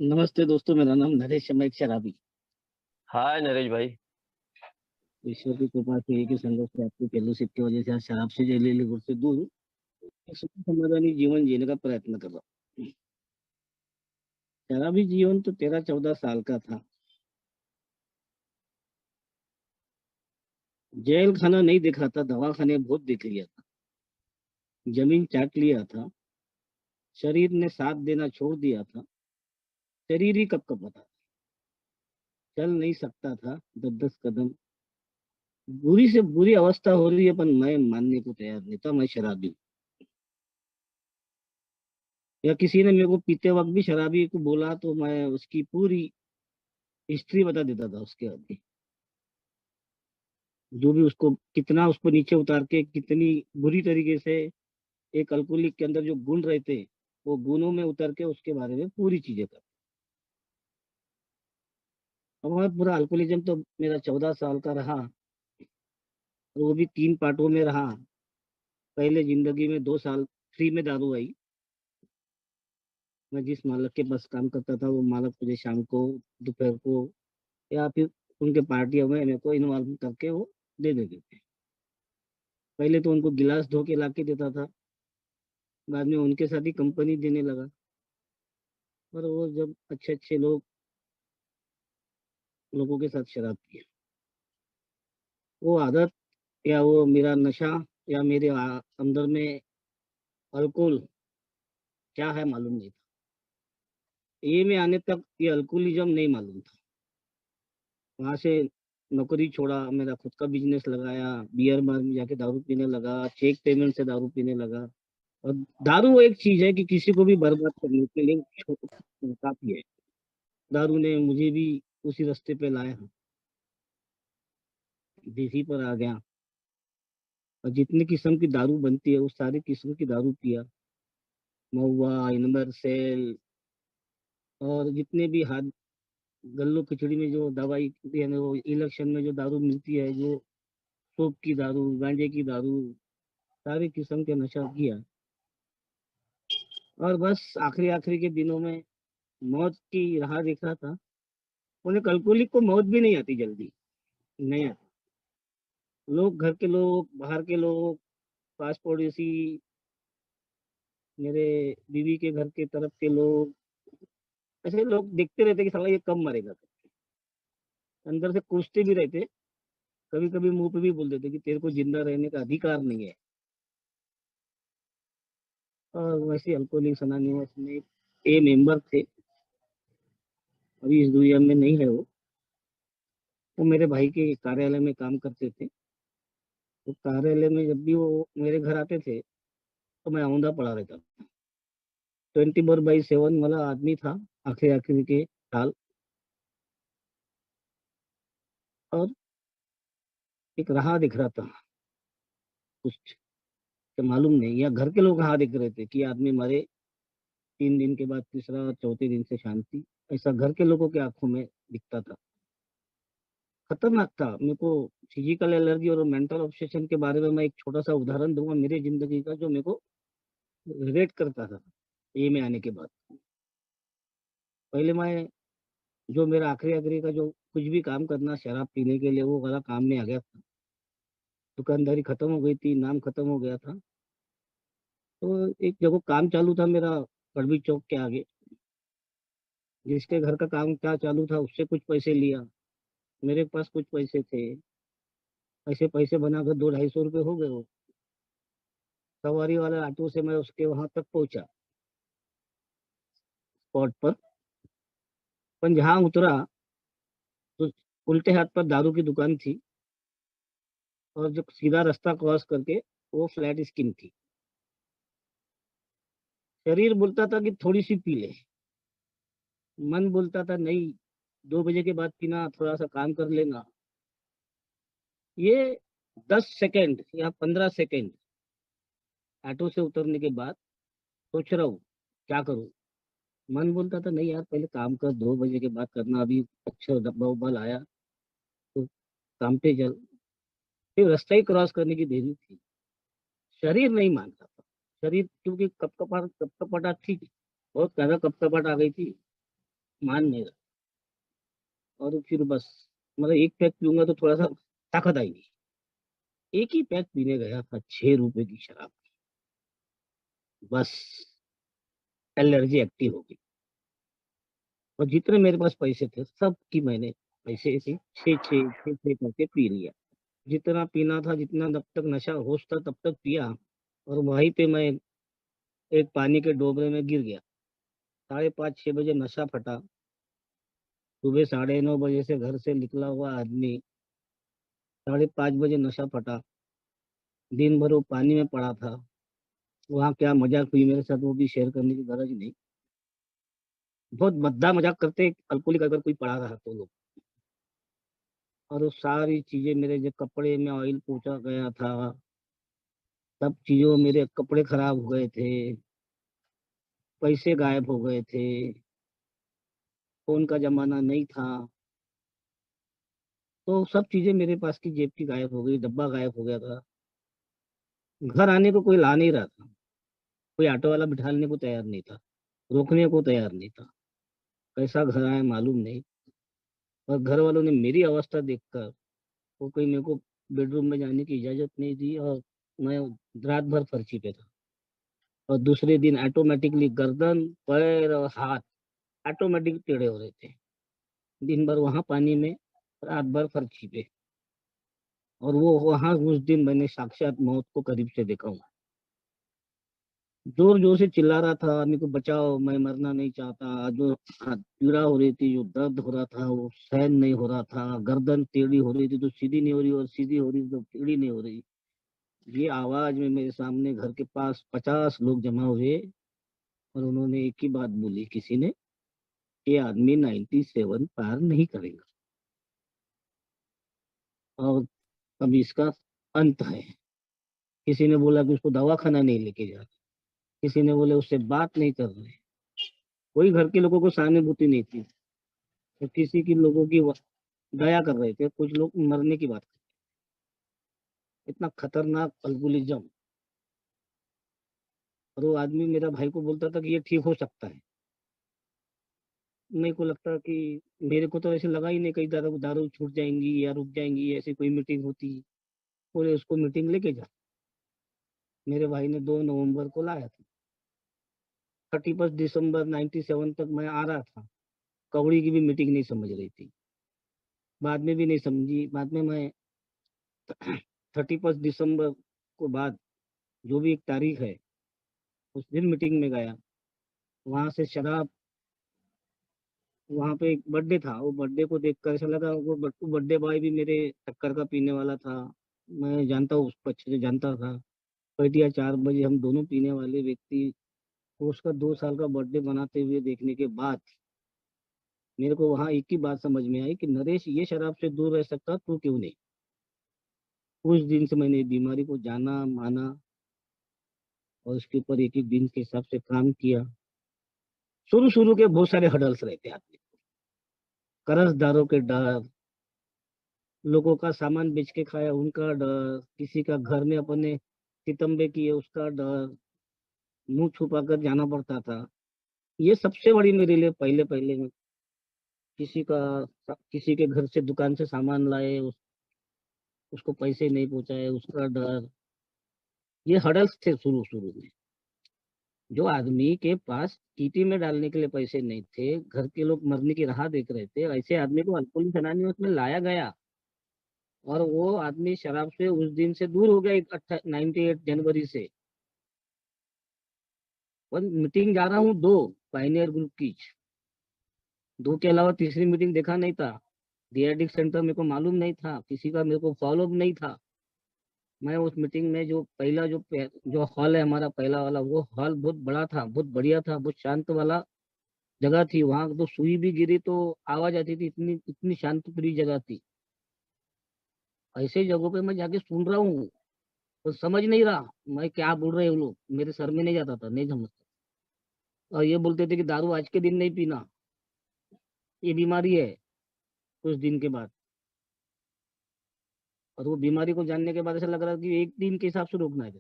नमस्ते दोस्तों, मेरा नाम नरेश है, मैं एक शराबी। हाय नरेश भाई। ईश्वर की कृपा से एक ही संघर्ष से आपकी फेलोशिप की वजह से आज शराब से जहरीले गुट से दूर एक सुखी समाधानी जीवन जीने का प्रयत्न कर रहा हूँ। शराबी जीवन तो 13-14 साल का था। जेल खाना नहीं देखा था, दवा खाने बहुत देख लिया था। जमीन चाट लिया था। शरीर ने साथ देना छोड़ दिया था। शरीर ही कब कब था। चल नहीं सकता था 10-10 कदम। बुरी से बुरी अवस्था हो रही है, पर मैं मानने को तैयार नहीं था। मैं शराबी हूँ। या किसी ने मेरे को पीते वक्त भी शराबी को बोला तो मैं उसकी पूरी हिस्ट्री बता देता था उसके आगे। जो भी उसको कितना उसको नीचे उतार के कितनी बुरी तरीके से एक अल्कोहलिक के अंदर जो गुण रहते, वो गुणों में उतर के उसके बारे में पूरी चीजें कर। अब मैं पूरा अल्कोहलिज्म तो मेरा 14 साल का रहा, और वो भी 3 पार्टों में रहा। पहले जिंदगी में 2 साल फ्री में दारू आई। मैं जिस मालक के पास काम करता था, वो मालक मुझे शाम को, दोपहर को, या फिर उनके पार्टियों में मेरे को इन्वॉल्व करके वो दे देते थे। पहले तो उनको गिलास धो के ला के देता था, बाद में उनके साथ ही कंपनी देने लगा। और वो जब अच्छे अच्छे लोगों के साथ शराब पिए, वो आदत या वो मेरा नशा या मेरे अंदर में अल्कोहल क्या है मालूम नहीं था। ये में आने तक ये अल्कोहलिज्म नहीं मालूम था। वहां से नौकरी छोड़ा, मेरा खुद का बिजनेस लगाया, बियर बार में जाके दारू पीने लगा, चेक पेमेंट से दारू पीने लगा। और दारू वो एक चीज है कि किसी को भी बर्बाद करने के लिए काफी है। दारू ने मुझे भी उसी रास्ते पे लाया, देसी पर आ गया। और जितनी किस्म की दारू बनती है, उस सारी किस्म की दारू पिया। महुआ, इनमरसेल, और जितने भी हाथ गल्लो खिचड़ी में जो दवाई, यानी वो इलेक्शन में जो दारू मिलती है, जो सोप की दारू, गांजे की दारू, सारी किस्म के नशा किया। और बस आखिरी आखिरी के दिनों में मौत की राह देख रहा था। उन्हें अल्कोहलिक को मौत भी नहीं आती जल्दी, नहीं आती। लोग, घर के लोग, बाहर के लोग, पास पड़ोसी, मेरे बीवी के घर के तरफ के लोग, ऐसे लोग देखते रहते कि साला ये कब मरेगा। अंदर से कोसते भी रहते। कभी कभी मुंह पे भी बोल देते कि तेरे को जिंदा रहने का अधिकार नहीं है। और वैसे अल्कोहलिक्स अनोनिमस में ए मेंबर थे। अभी इस दुनिया में नहीं है वो मेरे भाई के कार्यालय में काम करते थे। तो कार्यालय में जब भी वो मेरे घर आते थे, तो मैं औंधा पड़ा रहता था। 24/7 वाला आदमी था, आखिरी आखिरी के साल। और एक राह दिख रहा था कुछ, तो मालूम नहीं, या घर के लोग राह दिख रहे थे कि आदमी मरे, 3 दिन के बाद तीसरा, चौथे दिन से शांति। ऐसा घर के लोगों के आंखों में दिखता था। खतरनाक था। मेरे को फिजिकल एलर्जी और मेंटल ऑब्सेशन के बारे में मैं एक छोटा सा उदाहरण दूंगा मेरे जिंदगी का, जो मेरे को रिलेट करता था ये में आने के बाद। पहले मैं, जो मेरा आखिरी आखिरी का जो कुछ भी काम करना शराब पीने के लिए, वो वाला काम में आ गया था। दुकानदारी खत्म हो गई थी, नाम खत्म हो गया था। तो एक जगह काम चालू था मेरा, कड़वी चौक के आगे। जिसके घर का काम क्या चालू था, उससे कुछ पैसे लिया। मेरे पास कुछ पैसे थे। ऐसे पैसे बनाकर 200-250 रुपये हो गए वो। सवारी वाले ऑटो से मैं उसके वहां तक पहुंचा, स्पॉट पर। पर जहाँ उतरा, तो उल्टे हाथ पर दारू की दुकान थी। और जो सीधा रास्ता क्रॉस करके वो फ्लैट स्किन थी। शरीर बोलता था कि थोड़ी सी पी ले, मन बोलता था नहीं, 2 बजे के बाद पीना, थोड़ा सा काम कर लेना। ये 10 सेकेंड या 15 सेकेंड ऑटो से उतरने के बाद सोच रहा हूँ क्या करूँ। मन बोलता था नहीं यार, पहले काम कर, 2 बजे के बाद करना, अभी अच्छा डब्बा उब्बा लाया तो काम पे चल। फिर रास्ता ही क्रॉस करने की देरी थी। शरीर नहीं मानता था। शरीर क्योंकि कपकपाहट थी, बहुत ज्यादा कपकपाहट आ गई थी। मान नहीं रहा। और फिर बस मतलब एक पैक पीऊँगा तो थोड़ा-सा ताकत आएगी। एक ही पैक पीने गया था ₹6 की शराब, बस एलर्जी एक्टिव हो गई और जितने मेरे पास पैसे थे सब की मैंने पैसे ऐसे 6-6 करके पी लिया। जितना पीना था, जितना जब तक नशा होश था तब तक पिया और वहीं पे मैं एक पानी के डोबरे में गिर गया। साढ़े 5-6 बजे नशा फटा। सुबह साढ़े 9 बजे से घर से निकला हुआ आदमी, साढ़े 5 बजे नशा फटा। दिन भर वो पानी में पड़ा था। वहाँ क्या मज़ाक हुई मेरे साथ वो भी शेयर करने की गरज नहीं। बहुत भद्दा मज़ाक करते अल्कोहलिक अगर कोई पड़ा रहा तो लोग। और वो सारी चीज़ें मेरे जो कपड़े में ऑयल पोंछा गया था, सब चीज़ों में मेरे कपड़े खराब हो गए थे, पैसे गायब हो गए थे, फ़ोन का ज़माना नहीं था। तो सब चीज़ें मेरे पास की जेब की गायब हो गई, डब्बा गायब हो गया था। घर आने को कोई ला नहीं रहा था। कोई ऑटो वाला बिठाने को तैयार नहीं था, रोकने को तैयार नहीं था। कैसा घर आया मालूम नहीं और घर वालों ने मेरी अवस्था देखकर वो कोई मेरे को बेडरूम में जाने की इजाज़त नहीं दी और मैं रात भर फर्शी पे था। और दूसरे दिन ऑटोमैटिकली गर्दन, पैर और हाथ ऑटोमैटिक टेढ़े हो रहे थे। दिन भर वहाँ पानी में, रात भर फर्शी पे और वो वहाँ उस दिन मैंने साक्षात मौत को करीब से देखा हूँ। ज़ोर-ज़ोर से चिल्ला रहा था, मेरे को बचाओ, मैं मरना नहीं चाहता। जो पीड़ा हो रही थी, जो दर्द हो रहा था, वो सहन नहीं हो रहा था। गर्दन टेढ़ी हो रही थी, तो सीधी नहीं हो रही और सीधी हो रही थी, तो टेढ़ी नहीं हो रही। ये आवाज़ में मेरे सामने घर के पास 50 लोग जमा हुए और उन्होंने एक ही बात बोली किसी ने, "ये आदमी 97 पार नहीं करेगा और अब इसका अंत है।" किसी ने बोला कि उसको दवाखाना नहीं लेके जा, किसी ने बोले उससे बात नहीं कर रहे। कोई घर के लोगों को सहानुभूति नहीं थी, तो किसी की लोगों की दया कर रहे थे, कुछ लोग मरने की बात। इतना खतरनाक अल्कोहलिज़्म और वो आदमी मेरा भाई को बोलता था कि ये ठीक हो सकता है। मेरे को लगता कि मेरे को तो ऐसे लगा ही नहीं कहीं दारू दारू छूट जाएँगी या रुक जाएँगी, ऐसी कोई मीटिंग होती। बोले उसको मीटिंग लेके जा। मेरे भाई ने 2 नवंबर को लाया था। 31 दिसंबर 97 तक मैं आ रहा था। कौड़ी की भी मीटिंग नहीं समझ रही थी। बाद में भी नहीं समझी। बाद में मैं 31 दिसंबर को बाद जो भी एक तारीख है, उस दिन मीटिंग में गया। वहाँ से शराब वहाँ पे एक बर्थडे था, वो बर्थडे को देखकर ऐसा लगा वो बर्थडे बॉय भी मेरे टक्कर का पीने वाला था। मैं जानता हूँ उसको अच्छे से जानता था। बढ़िया 4 बजे हम दोनों पीने वाले व्यक्ति को उसका 2 साल का बर्थडे मनाते हुए देखने के बाद, मेरे को वहाँ एक ही बात समझ में आई कि नरेश ये शराब से दूर रह सकता, तू क्यों नहीं? उस दिन से मैंने बीमारी को जाना, माना और उसके ऊपर एक-एक दिन के हिसाब से काम किया। शुरू-शुरू के बहुत सारे हर्डल्स रहते हैं आदमी को। कर्ज़दारों के डर, लोगों का सामान बेच के खाया उनका डर, किसी का घर में अपने सितंबे किए उसका डर, मुँह छुपा कर जाना पड़ता था। ये सबसे बड़ी मेरे लिए पहले-पहले में किसी के घर से दुकान से सामान लाए, उसको पैसे नहीं पहुँचाए, उसका डर, ये हर्डल्स थे शुरू-शुरू में। जो आदमी के पास टीटी में डालने के लिए पैसे नहीं थे, घर के लोग मरने की राह देख रहे थे, ऐसे आदमी को अल्कोहलिक एनोनिमस में लाया गया और वो आदमी शराब से उस दिन से दूर हो गया 98 जनवरी से। और मीटिंग जा रहा हूँ 2 पायनियर ग्रुप की, 2 के अलावा तीसरी मीटिंग देखा नहीं था। डी-एडिक्ट सेंटर मेरे को मालूम नहीं था, किसी का मेरे को फ़ॉलो-अप नहीं था। मैं उस मीटिंग में जो हॉल है हमारा पहला वाला, वो हॉल बहुत बड़ा था, बहुत बढ़िया था, बहुत शांत वाला जगह थी। वहाँ तो सुई भी गिरी तो आवाज़ आती थी, इतनी इतनी शांत प्रिय जगह थी। ऐसे जगहों पे मैं जाके सुन रहा हूँ, तो समझ नहीं रहा, मैं क्या बोल रहे हैं वो लोग, मेरे सर में नहीं जाता था, नहीं समझता। और ये बोलते थे कि दारू आज के दिन नहीं पीना, ये बीमारी है, कुछ दिन के बाद। और वो बीमारी को जानने के बाद ऐसा लग रहा था कि 1 दिन के हिसाब से रोकना है।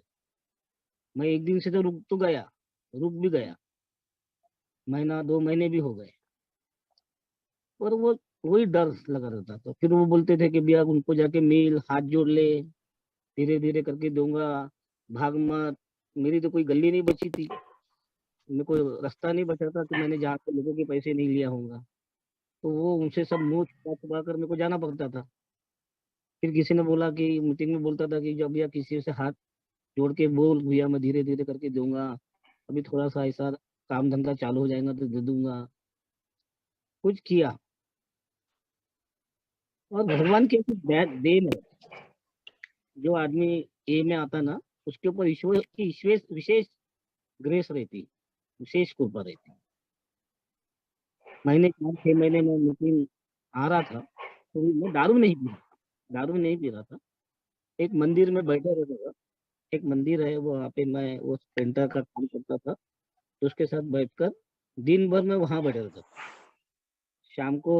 मैं 1 दिन से तो रुक तो गया, रुक भी गया, महीना 2 महीने भी हो गए। और वो वही डर लगा रहता था। फिर वो बोलते थे कि भैया उनको जाके मिल, हाथ जोड़ ले, धीरे-धीरे करके दूँगा, भाग मत। मेरी तो कोई गली नहीं बची थी, मेरे को रास्ता नहीं बचा था कि मैंने जहाँ से लोगों के पैसे नहीं लिया होऊँगा। तो वो उनसे सब मुँह छुपा-छुपा कर मेरे को जाना पड़ता था। फिर किसी ने बोला कि मीटिंग में बोलता था कि जब भैया किसी से हाथ जोड़ के बोल भैया मैं धीरे-धीरे करके दूँगा, अभी थोड़ा-सा ऐसा काम-धंधा चालू हो जाएगा तो दे दूँगा। कुछ किया और भगवान की ऐसी देन है, जो आदमी ए में आता ना, उसके ऊपर ईश्वर की विशेष विशेष ग्रेस रहती, विशेष कृपा रहती। महीने 4-6 महीने में मीटिंग आ रहा था, तो मैं दारू नहीं पी रहा था। एक मंदिर में बैठा रहता था, एक मंदिर है वो वहाँ पे मैं वो पेंटर का काम करता था, तो उसके साथ बैठकर दिन भर मैं वहाँ बैठा रहता था। शाम को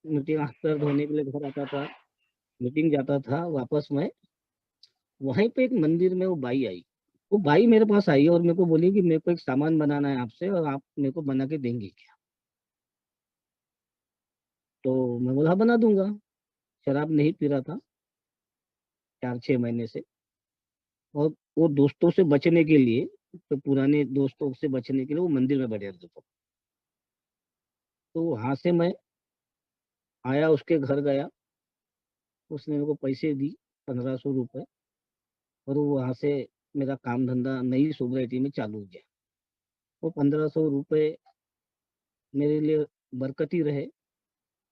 मीटिंग आफ्टर धोने के लिए घर आता था, मीटिंग जाता था, वापस मैं वहीं पे एक मंदिर में वो बाई आई। वो बाई मेरे पास आई और मेरे को बोली कि मेरे को एक सामान बनाना है आपसे और आप मेरे को बना के देंगे क्या? तो मैं बोला हाँ, बना दूँगा। शराब नहीं पी रहा था 4-6 महीने से और वो दोस्तों से बचने के लिए, तो पुराने दोस्तों से बचने के लिए वो मंदिर में बैठा रहता था। तो वहाँ से मैं आया, उसके घर गया, उसने मेरे को पैसे दी ₹1500 और वो वहाँ से मेरा काम-धंधा नई सोसाइटी में चालू हो गया। वो ₹1500 मेरे लिए बरकती रहे,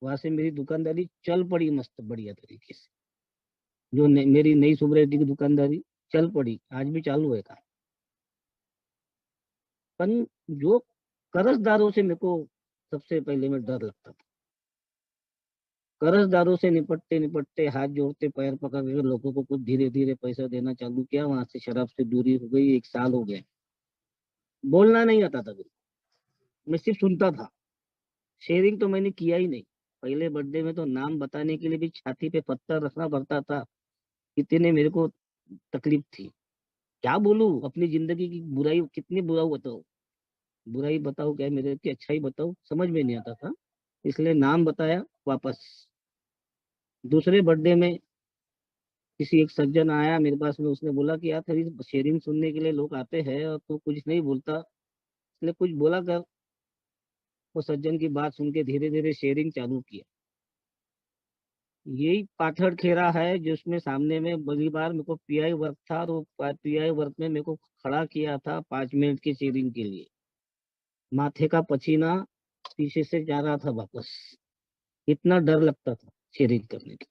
वहाँ से मेरी दुकानदारी चल पड़ी मस्त बढ़िया तरीके से। जो मेरी नई सोसाइटी की दुकानदारी चल पड़ी, आज भी चालू है काम। पर जो कर्ज़दारों से मेरे को सबसे पहले में डर लगता था। कर्ज़दारों से निपटते-निपटते हाथ जोड़ते पैर पकड़ के लोगों को कुछ धीरे-धीरे पैसा देना चालू किया, वहाँ से शराब से दूरी हो गई, 1 साल हो गया। बोलना नहीं आता था बिल्कुल, मैं सिर्फ़ सुनता था, शेयरिंग तो मैंने किया ही नहीं। पहले बर्थडे में तो नाम बताने के लिए भी छाती पे पत्थर रखना पड़ता था, इतने मेरे को तकलीफ़ थी। क्या बोलूँ अपनी ज़िंदगी की बुराई, कितनी बुरा बताऊँ? बुराई बताऊँ क्या मेरे की अच्छाई बताऊँ? समझ में नहीं आता था, इसलिए नाम बताया वापस। दूसरे बर्थडे में किसी एक सज्जन आया मेरे पास में, उसने बोला कि यार तेरी शेयरिंग सुनने के लिए लोग आते हैं और तू कुछ नहीं बोलता, इसलिए कुछ बोला कर। वो सज्जन की बात सुन के धीरे-धीरे शेयरिंग चालू किया। यही पाथर खेरा है जिसमें सामने में पहली बार मेरे को पीआई वर्क था और वो पीआई वर्क में मेरे को खड़ा किया था 5 मिनट की शेयरिंग के लिए। माथे का पसीना पीछे से जा रहा था वापस। इतना डर लगता था शेयरिंग करने के।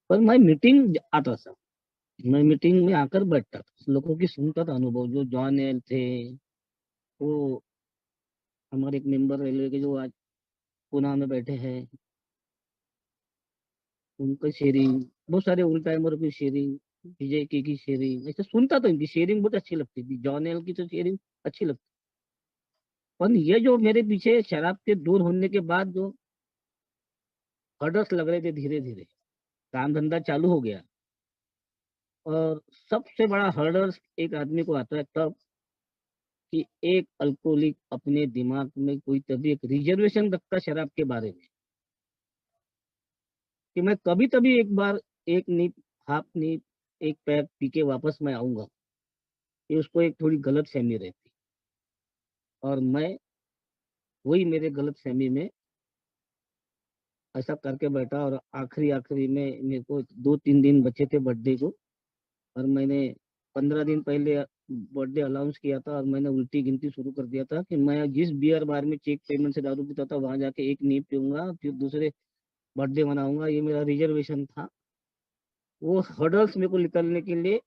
पर मैं मीटिंग आता था। मैं मीटिंग में आकर बैठता था। लोगों की सुनता था अनुभव, जो जॉन एल थे, वो हमारे एक मेंबर रेलवे के जो आज पूना में बैठे हैं, उनका शेयरिंग, बहुत सारे ओल्ड टाइमर की शेयरिंग, विजय के की शेयरिंग, ऐसे सुनता था। इनकी शेयरिंग बहुत अच्छी लगती थी। जॉन एल की तो शेयरिंग अच्छी लगती। पर ये जो मेरे पीछे शराब के दूर होने के बाद जो हर्डल्स लग रहे थे धीरे-धीरे, काम धंधा चालू हो गया और सबसे बड़ा हर्डल्स एक आदमी को आता है तब कि एक अल्कोहलिक अपने दिमाग में कोई तभी एक रिजर्वेशन रखता शराब के बारे में कि मैं कभी-कभी एक बार 1 नीप, हाफ नीप, 1 पैक पी के वापस मैं आऊँगा। ये उसको एक थोड़ी गलतफ़हमी रहती और मैं वही मेरे गलतफ़हमी में ऐसा करके बैठा और आखिरी-आखिरी में मेरे को 2-3 दिन बचे थे बर्थडे को और मैंने 15 दिन पहले बर्थडे अनाउंस किया था और मैंने उल्टी गिनती शुरू कर दिया था कि मैं जिस बियर बार में चेक पेमेंट से दारू पीता था, वहाँ जाके 1 नींव पीऊँगा, फिर दूसरे बर्थडे मनाऊँगा, ये मेरा रिज़र्वेशन था। वो हर्डल्स मेरे को निकालने के लिए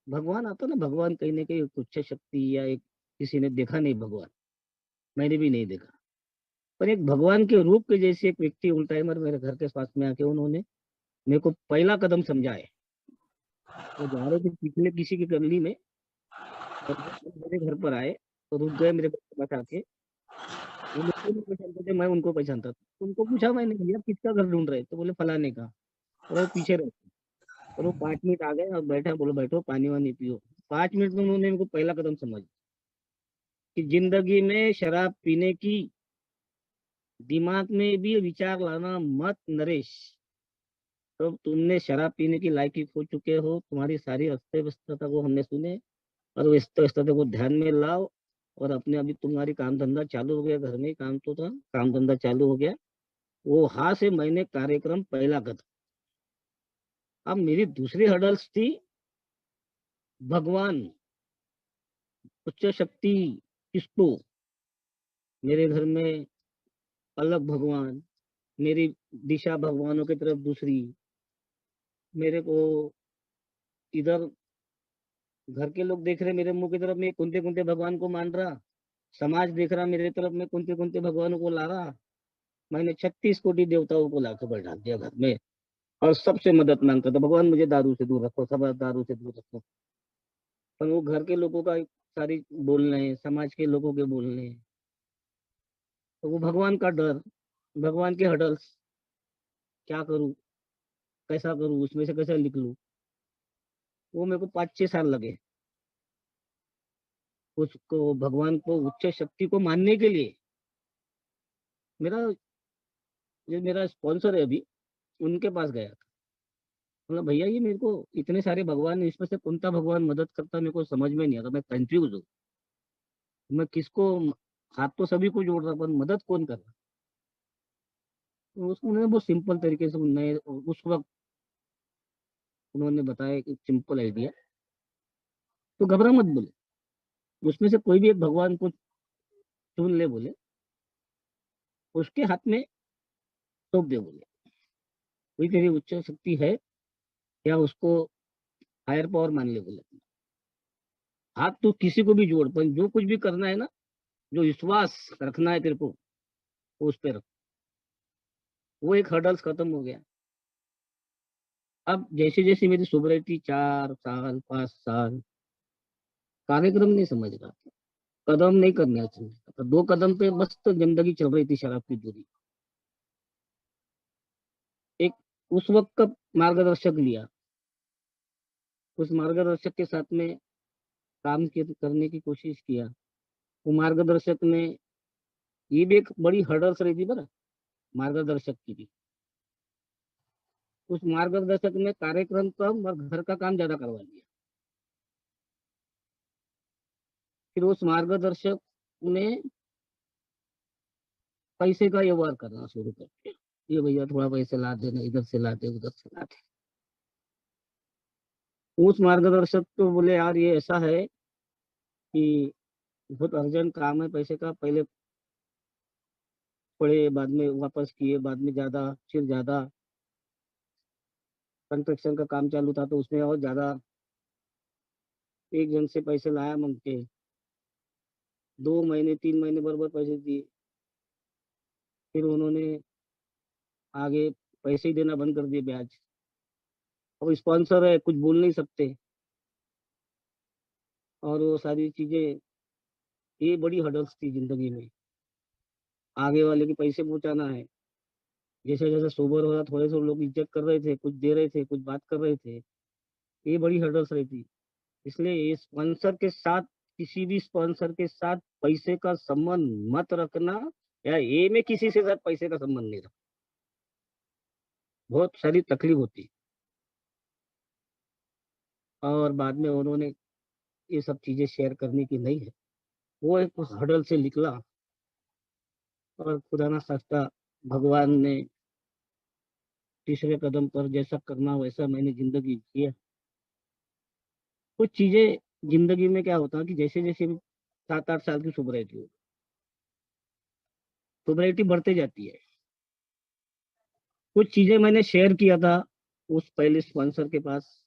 भगवान आता ना, भगवान कहीं न कहीं उच्च शक्ति या एक किसी ने देखा नहीं भगवान, मैंने भी नहीं देखा। पर एक भगवान के रूप के जैसे एक व्यक्ति उल टाइमर मेरे घर के पास में आके उन्होंने मेरे को पहला कदम समझाए। वो जा रहे थे पिछले किसी की गली में और वो मेरे घर पर आए, तो रुक गए मेरे घर के पास आके। वो मुझको नहीं पहचानते थे, मैं उनको पहचानता था। उनको पूछा मैंने, भैया किसका घर ढूँढ रहे? तो बोले फलाने का। और वो पीछे रहते। और वो 5 मिनट आ गए और बैठा, बोले बैठो पानी-वानी पियो। 5 मिनट में उन्होंने मेरे को पहला कदम समझ कि ज़िंदगी में शराब पीने की दिमाग में भी विचार लाना मत नरेश। तो तुमने शराब पीने की लायकी खो चुके हो, तुम्हारी सारी अस्त व्यस्तता को हमने सुने, और व्यस्त व्यस्तता को ध्यान में लाओ। और अपने अभी तुम्हारी काम धंधा चालू हो गया, घर में ही काम तो था, काम धंधा चालू हो गया। वो हाँ से मैंने कार्यक्रम पहला कदम। अब मेरी दूसरी हर्डल्स थी भगवान, उच्च शक्ति किसको, मेरे घर में अलग भगवान, मेरी दिशा भगवानों की तरफ दूसरी, मेरे को इधर घर के लोग देख रहे मेरे मुंह की तरफ, मैं कुंते कुंते भगवान को मान रहा, समाज देख रहा मेरे तरफ, मैं कुंते कुंते भगवानों को ला रहा। मैंने 36 कोटि देवताओं को लाके बैठा दिया घर में, और सबसे मदद मांगता था, भगवान मुझे दारू से दूर रखो, सब दारू से दूर रखो। पर वो घर के लोगों का सारी बोलने हैं, समाज के लोगों के बोलने हैं, तो वो भगवान का डर, भगवान के हडल्स, क्या करूं, कैसा करूं, उसमें से कैसे निकलूं। वो मेरे को 5-6 साल लगे उसको, भगवान को, उच्च शक्ति को मानने के लिए। मेरा जो मेरा स्पॉन्सर है अभी, उनके पास गया था, बोला भैया ये मेरे को इतने सारे भगवान है, इसमें से कौन सा भगवान मदद करता मेरे को समझ में नहीं आता, मैं कंफ्यूज हूँ, मैं किसको, हाथ तो सभी को जोड़ रहा पर मदद कौन कर रहा। तो उसको उन्होंने बहुत सिंपल तरीके से उन्होंने उस वक्त उन्होंने बताया एक सिंपल आइडिया, तो घबरा मत बोले, उसमें से कोई भी एक भगवान को चुन ले बोले, उसके हाथ में सौंप दे बोले, कोई तेरी उच्च शक्ति है या उसको हायर पावर मान ले बोले। हाथ तो किसी को भी जोड़, पर जो कुछ भी करना है ना, जो विश्वास रखना है तेरे को, वो उस पे रख। वो एक हर्डल्स खत्म हो गया। अब जैसे जैसे मेरी सोबरिटी 4 साल 5 साल, कार्यक्रम नहीं समझ रहा था, कदम नहीं करना चाहिए था, 2 कदम पे बस तो जिंदगी चल रही थी शराब की दूरी। एक उस वक्त का मार्गदर्शक लिया, उस मार्गदर्शक के साथ में करने की कोशिश किया। वो मार्गदर्शक ने, ये भी एक बड़ी हर्डल्स रही थी बरा, मार्गदर्शक की भी। उस मार्गदर्शक ने कार्यक्रम कम और घर का काम ज्यादा करवा दिया। फिर उस मार्गदर्शक ने पैसे का व्यवहार करना शुरू कर दिया, ये भैया थोड़ा पैसे ला देना, इधर से ला दे उधर से ला दे। उस मार्गदर्शक तो बोले यार ये ऐसा है कि बहुत अर्जेंट काम है पैसे का, पहले पड़े बाद में वापस किए, बाद में ज्यादा, फिर ज्यादा, कंस्ट्रक्शन का काम चालू था तो उसमें और ज्यादा, एक जन से पैसे लाया मांग के, 2 महीने 3 महीने बराबर पैसे दिए। फिर उन्होंने आगे पैसे ही देना बंद कर दिए, ब्याज। अब स्पॉन्सर है, कुछ बोल नहीं सकते, और वो सारी चीजें, ये बड़ी हडल्स थी जिंदगी में। आगे वाले के पैसे पहुंचाना है, जैसे जैसे सोबर हो रहा, थोड़े से लोग इज्जत कर रहे थे, कुछ दे रहे थे, कुछ बात कर रहे थे, ये बड़ी हडल्स रहती। इसलिए ये स्पॉन्सर के साथ, किसी भी स्पॉन्सर के साथ पैसे का संबंध मत रखना, या ये में किसी से साथ पैसे का संबंध नहीं रखना, बहुत सारी तकलीफ होती। और बाद में उन्होंने ये सब चीजें शेयर करने की नहीं है, वो एक उस हडल से निकला, और खुदा ना खास्ता भगवान ने तीसरे कदम पर जैसा करना वैसा मैंने जिंदगी जिया। कुछ चीजें जिंदगी में क्या होता है कि जैसे जैसे 7-8 साल की सोबराइटी, सोबराइटी बढ़ते जाती है। कुछ चीजें मैंने शेयर किया था उस पहले स्पॉन्सर के पास,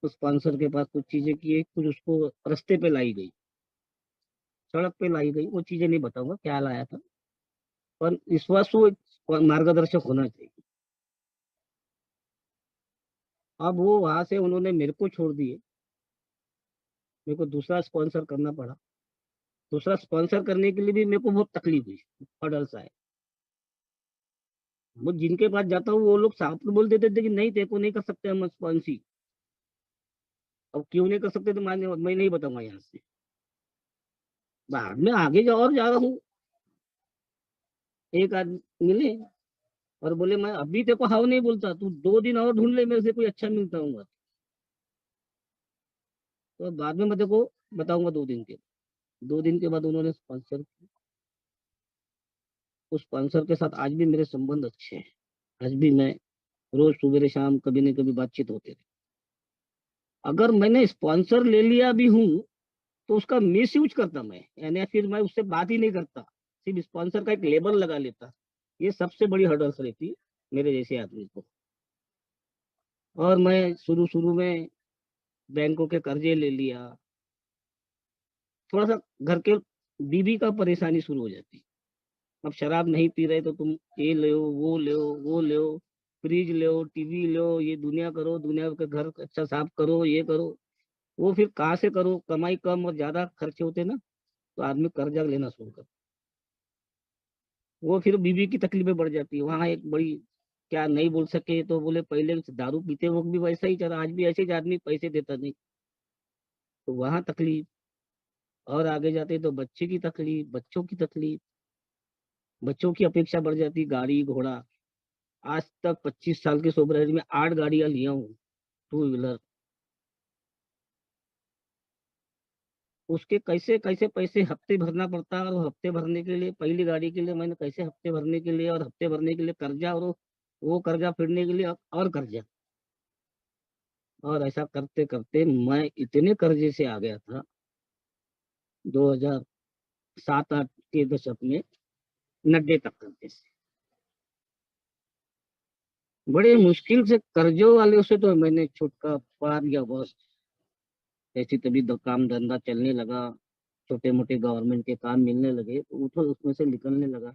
उस स्पॉन्सर के पास कुछ चीजें की, कुछ उसको रास्ते पे लाई गई, सड़क पे लाई गई, वो चीजें नहीं बताऊंगा क्या लाया था, पर विश्वास वो एक मार्गदर्शक होना चाहिए। अब वो वहां से उन्होंने मेरे को छोड़ दिए, मेरे को दूसरा स्पॉन्सर करना पड़ा। दूसरा स्पॉन्सर करने के लिए भी मेरे को बहुत तकलीफ हुई, हर्डल्स आए। वो जिनके पास जाता हूँ वो लोग साफ तो बोल देते थे कि नहीं तेरे को नहीं कर सकते हम स्पॉन्सी। अब क्यों नहीं कर सकते तो मैं नहीं बताऊंगा यहाँ से, बाद में आगे जा और जा रहा हूँ, एक आदमी मिले और बोले मैं अभी तेरे को हाँ नहीं बोलता, तू 2 दिन और ढूँढ ले, मेरे से कोई अच्छा मिलता हूँगा। तो बाद में मैं तेरे को बताऊँगा 2 दिन के। 2 दिन के बाद उन्होंने स्पॉन्सर, उस स्पॉन्सर के साथ आज भी मेरे संबंध अच्छे हैं। आज भी मैं रोज़ सुबेरे-शाम कभी न कभी बातचीत होती रहती। अगर मैंने स्पॉन्सर ले लिया भी हूँ, तो उसका मिसयूज़ करता मैं, यानी फिर मैं उससे बात ही नहीं करता। सिर्फ़ स्पॉन्सर का एक लेबल लगा लेता। ये सबसे बड़ी हर्डल्स रहती है मेरे जैसे आदमी को। और मैं शुरू-शुरू में बैंकों के कर्ज़े ले लिया। थोड़ा-सा घर के बीवी का परेशानी शुरू हो जाती। अब शराब नहीं पी रहे तो तुम ये लो, वो लो, वो लो, फ्रिज लो, टीवी लो, ये दुनिया करो, दुनिया का घर अच्छा साफ करो, ये करो। वो फिर कहाँ से करो? कमाई कम और ज़्यादा खर्चे होते ना, तो आदमी कर्जा लेना शुरू करता। वो फिर बीवी की तकलीफ़ें बढ़ जाती है। वहाँ एक बड़ी, क्या नहीं बोल सके तो बोले पहले दारू पीते वक़्त भी वैसा ही चला, आज भी ऐसे ही आदमी पैसे देता नहीं। तो वहाँ तकलीफ़, और आगे जाते तो बच्चे की तकलीफ़, बच्चों की तकलीफ़, बच्चों की अपेक्षा बढ़ जाती, गाड़ी-घोड़ा। आज तक 25 साल की सोबराइटी में 8 गाड़ियाँ लिया हूँ, टू व्हीलर। उसके कैसे-कैसे पैसे हफ्ते भरना पड़ता है, और हफ्ते भरने के लिए पहली गाड़ी के लिए मैंने कैसे हफ्ते भरने के लिए, और हफ्ते भरने के लिए कर्जा, और वो कर्जा फिरने के लिए और कर्जा। और ऐसा करते-करते मैं इतने कर्जे से आ गया था, 2007-8 के दशक में, नड्डे तक कर्जे से। बड़े मुश्किल से कर्जों वालों से तो मैंने छुटकारा पा लिया बॉस। जैसे तभी काम धंधा चलने लगा, छोटे-मोटे गवर्नमेंट के काम मिलने लगे, तो उसमें से निकलने लगा।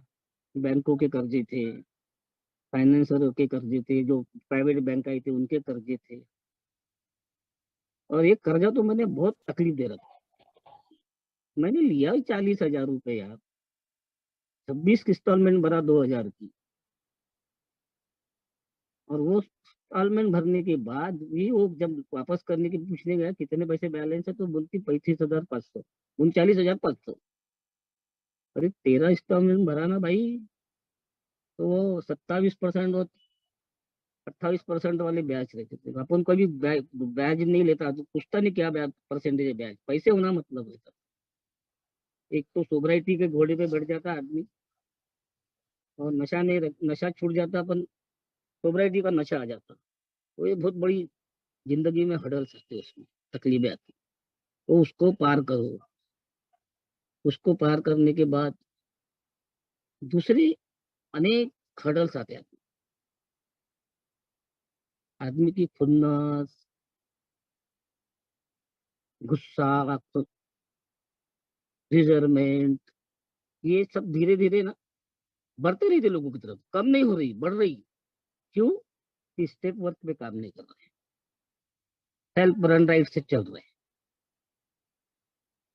बैंकों के कर्जे थे, फाइनेंसरों के कर्जे थे, जो प्राइवेट बैंक आई थी उनके कर्जे थे। और एक कर्जा तो मैंने बहुत तकलीफ दे रखा। मैंने लिया ही 40,000 रुपए यार, 26 इंस्टॉलमेंट भरा 2,000 की। और वो इंस्टॉलमेंट भरने के बाद भी वो जब वापस करने के पूछने गया कितने पैसे बैलेंस है, तो बोलती 35,500, 39,500। अरे 13 इंस्टॉलमेंट भरा ना भाई, तो वो 27% और 28% वाले ब्याज रहते थे। अपन कभी ब्याज नहीं लेता, तो पूछता नहीं क्या ब्याज परसेंटेज है, ब्याज पैसे होना मतलब रहता। एक तो सोबराइटी के घोड़े पे बैठ जाता आदमी, और नशा नहीं नशा छूट जाता, अपन सोबराइटी का नशा आ जाता। तो ये बहुत बड़ी जिंदगी में हर्डल्स आते हैं, उसमें तकलीफें आती। तो उसको पार करो। उसको पार करने के बाद दूसरी अनेक हर्डल्स आते हैं। आदमी की खुन्नस, गुस्सा, रिजर्वमेंट, ये सब धीरे धीरे ना बढ़ते रही थे लोगों की तरफ, कम नहीं हो रही, बढ़ रही। क्यों? कि स्टेप वर्क पे काम नहीं कर रहे, सेल्फ रन राइट से चल रहे।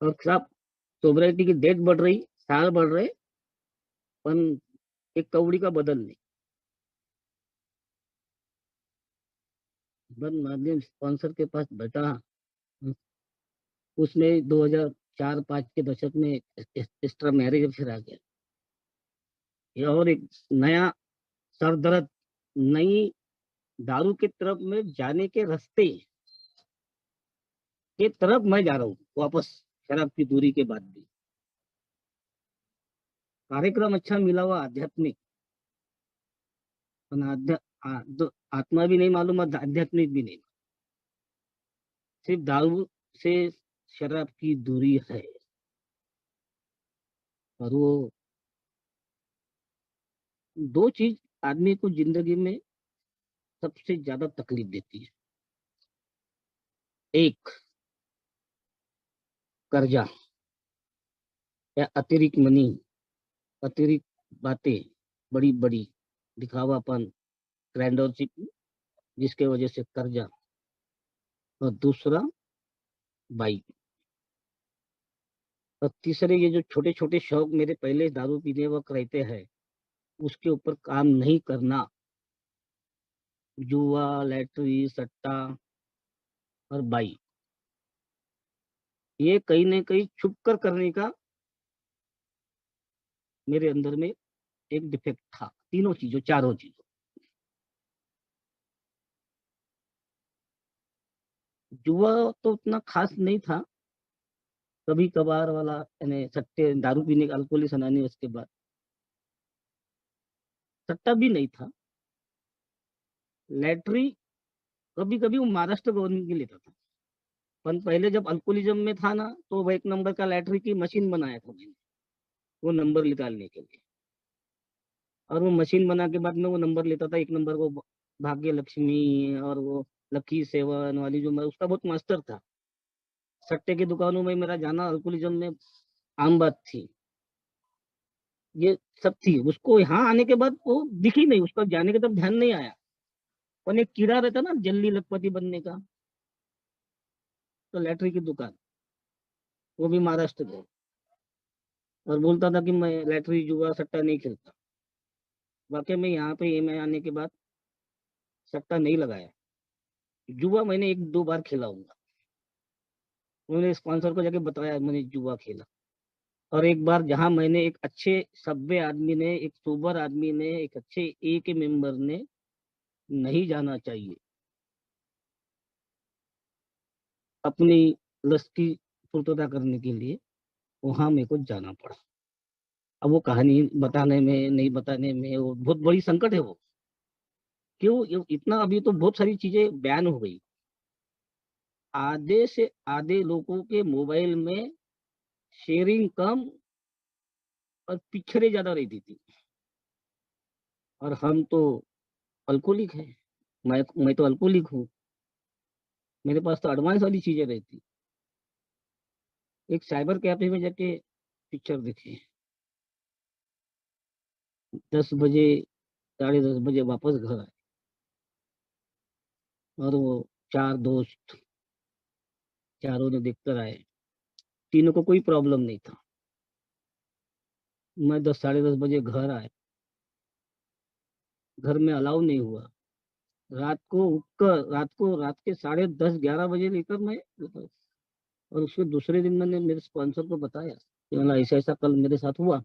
और सब सोबराइटी की डेट बढ़ रही, साल बढ़ रहे, पर एक कौड़ी का बदल नहीं। बन माध्यम स्पॉन्सर के पास बैठा, उसमें 2004-5 के दशक में एक्स्ट्रा मैरिज फिर आ गया। ये और एक नया सर दर्द, नई दारू की तरफ में जाने के रास्ते के तरफ मैं जा रहा हूँ वापस, शराब की दूरी के बाद भी। कार्यक्रम अच्छा मिला हुआ आध्यात्मिक, पर आत्मा भी नहीं मालूम और आध्यात्मिक भी नहीं। सिर्फ दारू से शराब की दूरी है। और वो दो चीज आदमी को जिंदगी में सबसे ज्यादा तकलीफ देती है। एक, कर्जा या अतिरिक्त मनी, अतिरिक्त बातें, बड़ी बड़ी दिखावापन, ग्रैंडोरशिप, जिसके वजह से कर्जा। और दूसरा, बाइक। और तीसरे, ये जो छोटे छोटे शौक मेरे पहले दारू पीने वक्त रहते हैं, उसके ऊपर काम नहीं करना, जुआ, लैटरी, सट्टा और बाइक, ये कहीं न कहीं छुप कर करने का मेरे अंदर में एक डिफेक्ट था, तीनों चीजों चारों चीजों। जुआ तो उतना खास नहीं था, कभी कभार वाला, यानी सट्टे दारू पीने का अल्कोहल ही सनानी, उसके बाद सट्टा भी नहीं था। लैटरी कभी कभी वो महाराष्ट्र गवर्नमेंट की लेता था, पर पहले जब अल्कोहलिज्म में था ना, तो वो एक नंबर का लैटरी की मशीन बनाया था मैंने, वो नंबर निकालने के लिए। और वो मशीन बना के बाद में वो नंबर लेता था, एक नंबर को भाग्य लक्ष्मी और वो लकी सेवन वाली, जो मैं उसका बहुत मास्टर था। सट्टे की दुकानों में मेरा जाना अल्कोहलिज्म में आम बात थी। ये सब थी, उसको यहाँ आने के बाद वो दिखी नहीं, उसका जाने के तब ध्यान नहीं आया। पर एक कीड़ा रहता ना जल्दी लखपति बनने का, तो लैटरी की दुकान, वो भी महाराष्ट्र में, और बोलता था कि मैं लैटरी जुआ सट्टा नहीं खेलता। वाकई में यहाँ पे मैं आने के बाद सट्टा नहीं लगाया। जुआ मैंने एक दो बार खेला हूँ, उन्होंने स्पॉन्सर को जाके बताया मैंने जुआ खेला। और एक बार जहां मैंने एक अच्छे सभ्य आदमी ने, एक सोबर आदमी ने, एक अच्छे ए के मेंबर ने, नहीं जाना चाहिए, अपनी लस्ट की पूर्तता करने के लिए, वहां मेरे को जाना पड़ा। अब वो कहानी बताने में नहीं बताने में वो बहुत बड़ी संकट है वो। क्यों इतना, अभी तो बहुत सारी चीजें बैन हो गई। आधे से आधे लोगों के मोबाइल में शेयरिंग कम और पिक्चरें ज्यादा रहती थी। और हम तो अल्कोहलिक है, मैं तो अल्कोहलिक हूँ, मेरे पास तो एडवांस वाली चीजें रहती। एक साइबर कैफे में जाके पिक्चर देखे, 10 बजे, 10:30 बजे वापस घर आए। और वो चार दोस्त, चारों ने देखकर आए, तीनों को कोई प्रॉब्लम नहीं था। मैं 10, 10:30 बजे घर आए, घर में अलाउ नहीं हुआ। रात को उठकर, रात के 10:30, 11 बजे लेकर मैं, और उसके दूसरे दिन मैंने मेरे स्पॉन्सर को बताया कि मतलब ऐसा ऐसा कल मेरे साथ हुआ।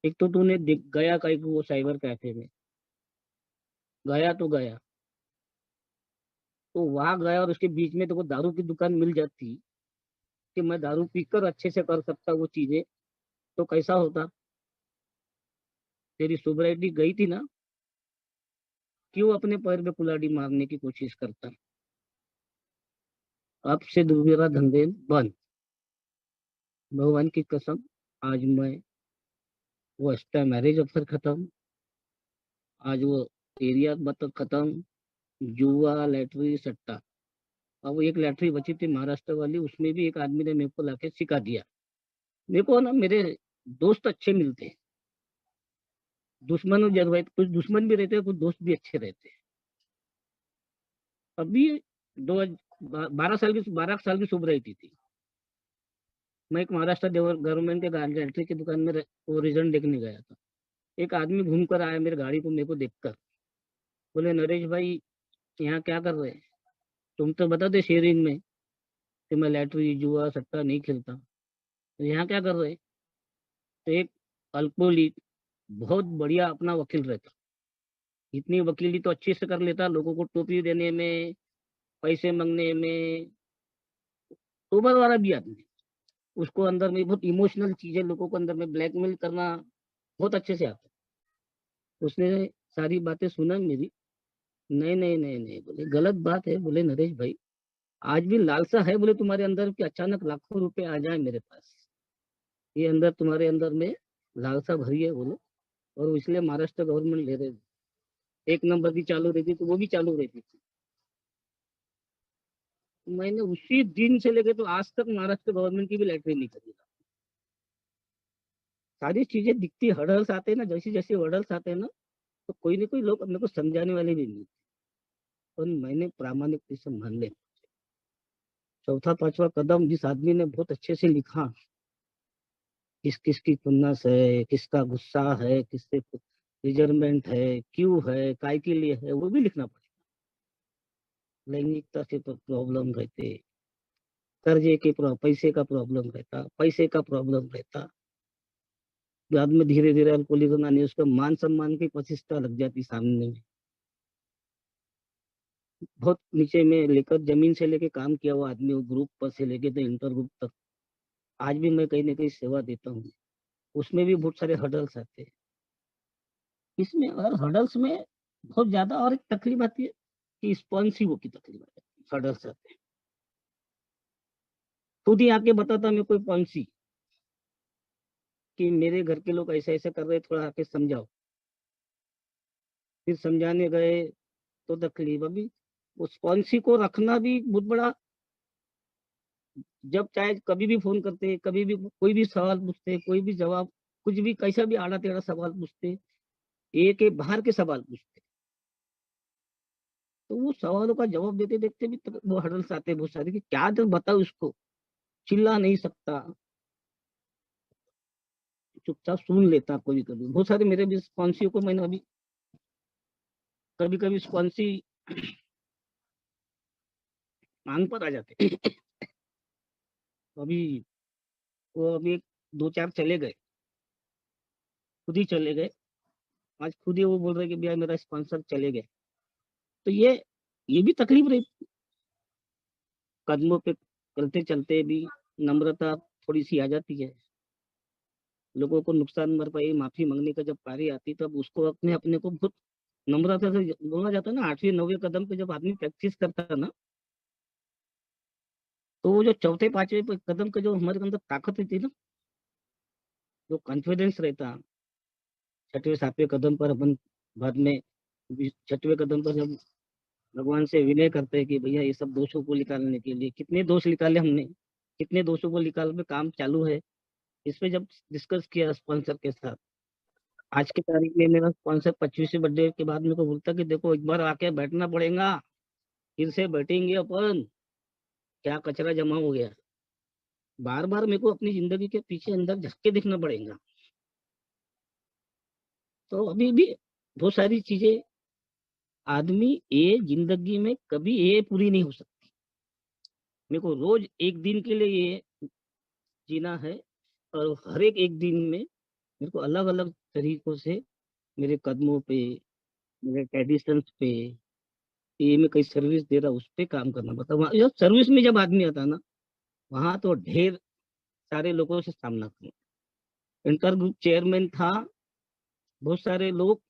एक तो तूने गया कहीं को वो साइबर कैफे में, गया तो गया, तो वहां गया और उसके बीच में तो वो दारू की दुकान मिल जाती कि मैं दारू पीकर अच्छे से कर सकता वो चीजें, तो कैसा होता। तेरी सोबराइटी गई थी ना, क्यों अपने पैर पे कुल्हाड़ी मारने की कोशिश करता। अब से मेरा धंधे बंद, भगवान की कसम। आज मैं, वो एक्स्ट्रा मैरिज अफर खत्म, आज वो एरिया मतलब खत्म, जुआ लैटरी सट्टा। अब वो एक लैटरी बची थी महाराष्ट्र वाली, उसमें भी एक आदमी ने मेरे को लाके सिखा दिया। मेरे को ना मेरे दोस्त अच्छे मिलते हैं, दुश्मन जब रहते, कुछ दुश्मन भी रहते हैं, कुछ दोस्त भी अच्छे रहते हैं। अभी 12 साल की, 12 साल की शुभ रहती थी। मैं एक महाराष्ट्र गवर्नमेंट के लैटरी की दुकान में वो रिजल्ट देखने गया था। एक आदमी घूम कर आया मेरे गाड़ी को, मेरे को देखकर बोले, नरेश भाई यहाँ क्या कर रहे हैं, तुम तो बता दे शेयरिंग में कि मैं लैटरी जुआ सट्टा नहीं खेलता, तो यहाँ क्या कर रहे हैं। तो एक अल्कोहलिक बहुत बढ़िया अपना वकील रहता, इतनी वकीली तो अच्छे से कर लेता, लोगों को टोपी देने में, पैसे मांगने में, सोबर वाला भी आदमी। उसको अंदर में बहुत इमोशनल चीजें, लोगों को अंदर में ब्लैकमेल करना बहुत अच्छे से आता। उसने सारी बातें सुना मेरी। नहीं नहीं नहीं नहीं, बोले गलत बात है, बोले नरेश भाई आज भी लालसा है, बोले तुम्हारे अंदर कि अचानक लाखों रुपए आ जाए मेरे पास, ये अंदर तुम्हारे अंदर में लालसा भरी है, बोले। और इसलिए महाराष्ट्र गवर्नमेंट ले रहे, एक नंबर की चालू रहती तो वो भी चालू रहती थी। मैंने उसी दिन से लेके तो आज तक महाराष्ट्र गवर्नमेंट की भी लैटरी नहीं खरीदा। सारी चीजें दिखती, हर्डल्स आते हैं ना, जैसे जैसे हर्डल्स आते हैं ना, तो कोई ना कोई लोग अपने को समझाने वाले भी नहीं। और मैंने प्रामाणिक से मान ले। चौथा पांचवा कदम जिस आदमी ने बहुत अच्छे से लिखा, किस किस की खुन्नस है, किसका गुस्सा है, किससे रिजर्वमेंट है, क्यों है, काय के लिए है, वो भी लिखना पड़ेगा। लैंगिकता से तो प्रॉब्लम रहते, कर्जे के पैसे का प्रॉब्लम रहता, पैसे का प्रॉब्लम रहता, बाद में धीरे धीरे अल्कोहलिज्म आने उसका मान सम्मान की प्रतिष्ठा लग जाती सामने में। बहुत नीचे में लेकर जमीन से लेके काम किया हुआ आदमी, ग्रुप पर से लेके तो इंटर ग्रुप तक आज भी मैं कहीं ना कहीं सेवा देता हूँ। उसमें भी बहुत सारे हर्डल्स आते हैं इसमें, और हर्डल्स में बहुत ज्यादा और एक तकलीफ आती है कि स्पॉन्सिव की तकलीफ आती है। हर्डल्स आते हैं, खुद ही आके बताता मैं कोई पॉलिसी कि मेरे घर के लोग ऐसे ऐसे कर रहे, थोड़ा आके समझाओ। फिर समझाने गए तो तकलीफ। अभी उस पॉलिसी को रखना भी बहुत बड़ा, जब चाहे कभी भी फोन करते, कभी भी कोई भी सवाल पूछते, कोई भी जवाब, कुछ भी कैसा भी आड़ा टेढ़ा सवाल पूछते, एक एक बाहर के सवाल पूछते, तो वो सवालों का जवाब देते देखते भी वो हर्डल्स आते बहुत सारे कि क्या तो बताओ इसको, चिल्ला नहीं सकता, चुपचाप सुन लेता। कभी कभी बहुत सारे मेरे भी स्पॉन्सियों को मैंने अभी, कभी कभी स्पॉन्सी मांग पर आ जाते अभी वो अभी दो चार चले गए, खुद ही चले गए। आज खुद ही वो बोल रहे कि भैया मेरा स्पॉन्सर चले गए। तो ये भी तकलीफ रही। कदमों पे चलते चलते भी नम्रता थोड़ी सी आ जाती है। लोगों को नुकसान भरपाई माफी मांगने का जब पारी आती तब उसको अपने अपने को बहुत नम्रता से बोलना जाता है ना। 8वें 9वें कदम पे जब आदमी प्रैक्टिस करता है ना, तो वो जो चौथे 5वें कदम के जो हमारे अंदर ताकत रहती है ना, जो कॉन्फिडेंस रहता, 6वें 7वें कदम पर अपन बाद में 6वें कदम पर जब भगवान से विनय करते हैं कि भैया ये सब दोषों को निकालने के लिए, कितने दोष निकाले हमने, कितने दोषों को निकाल में काम चालू है, इस पे जब डिस्कस किया स्पॉन्सर के साथ। आज की तारीख में मेरा स्पॉन्सर 25वीं बर्थडे के बाद मेरे को बोलता कि देखो एक बार आके बैठना पड़ेगा, फिर से बैठेंगे अपन, क्या कचरा जमा हो गया। बार बार मेरे को अपनी जिंदगी के पीछे अंदर झक्के देखना पड़ेगा। तो अभी भी बहुत सारी चीजें, आदमी ये जिंदगी में कभी ये पूरी नहीं हो सकती। मेरे को रोज एक दिन के लिए ये जीना है, और हर एक दिन में मेरे को अलग अलग तरीकों से मेरे कदमों पे, मेरे ट्रेडिशंस पे, ये मैं कहीं सर्विस दे रहा हूँ उस पे काम करना पड़ता है। वहाँ जब सर्विस में जब आदमी आता है ना, वहां तो ढेर सारे लोगों से सामना करना। इंटर ग्रुप चेयरमैन था, बहुत सारे लोग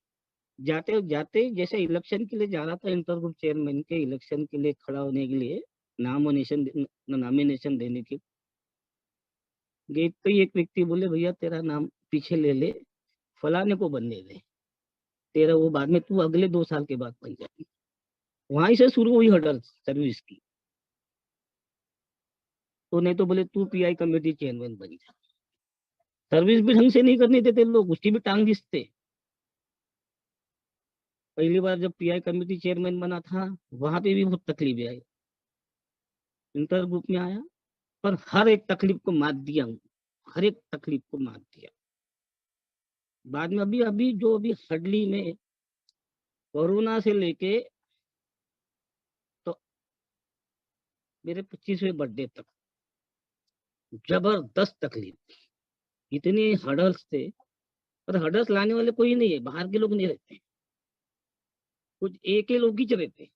जाते जाते, जैसे इलेक्शन के लिए जा रहा था इंटर ग्रुप चेयरमैन के इलेक्शन के लिए खड़ा होने के लिए, नॉमिनेशन देने के, गेट पे ही एक व्यक्ति बोले भैया तेरा नाम पीछे ले ले, फलाने को बनने दे, तेरा वो बाद में तू अगले 2 साल के बाद बन जाए। वहीं से शुरू हुई हडल सर्विस की। तो नहीं तो बोले तू पीआई कमेटी चेयरमैन बन जा। सर्विस भी ढंग से नहीं करने देते लोग, उसकी भी टांग घिसते। पहली बार जब पीआई कमेटी चेयरमैन बना था, वहां पे भी बहुत तकलीफ आई। इंटर ग्रुप में आया, पर हर एक तकलीफ को मात दिया हूँ, हर एक तकलीफ को मात दिया। बाद में अभी अभी जो अभी हडली में कोरोना से लेके तो मेरे 25वें बर्थडे तक जबरदस्त तकलीफ, इतने हडल्स थे। पर हडल्स लाने वाले कोई नहीं है, बाहर के लोग नहीं रहते, कुछ एक ही लोग ही रहते।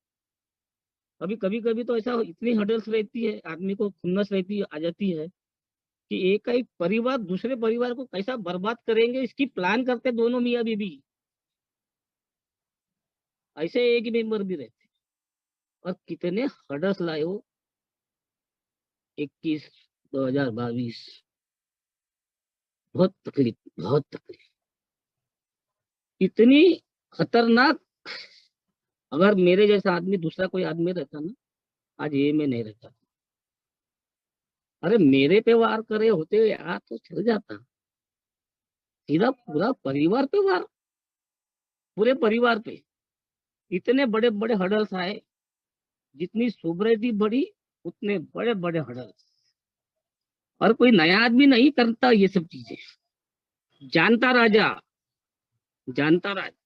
अभी कभी कभी तो ऐसा इतनी हडल्स रहती है, आदमी को खुन्नस रहती है, आ जाती है कि एक का एक परिवार दूसरे परिवार को कैसा बर्बाद करेंगे इसकी प्लान करते दोनों मियाँ बीबी। ऐसे एक ही मेंबर भी रहते, और कितने हडल्स लाए हो। 21 2022 बहुत तकलीफ, बहुत तकलीफ, इतनी खतरनाक। अगर मेरे जैसा आदमी दूसरा कोई आदमी रहता ना, आज ये में नहीं रहता। अरे मेरे पे वार करे होते यार तो चल जाता, सीधा पूरा परिवार पे वार, पूरे परिवार पे। इतने बड़े बड़े हडल्स आए, जितनी सोबरिटी बढ़ी उतने बड़े बड़े हडल्स। और कोई नया आदमी नहीं करता ये सब चीजें। जानता राजा, जानता राजा,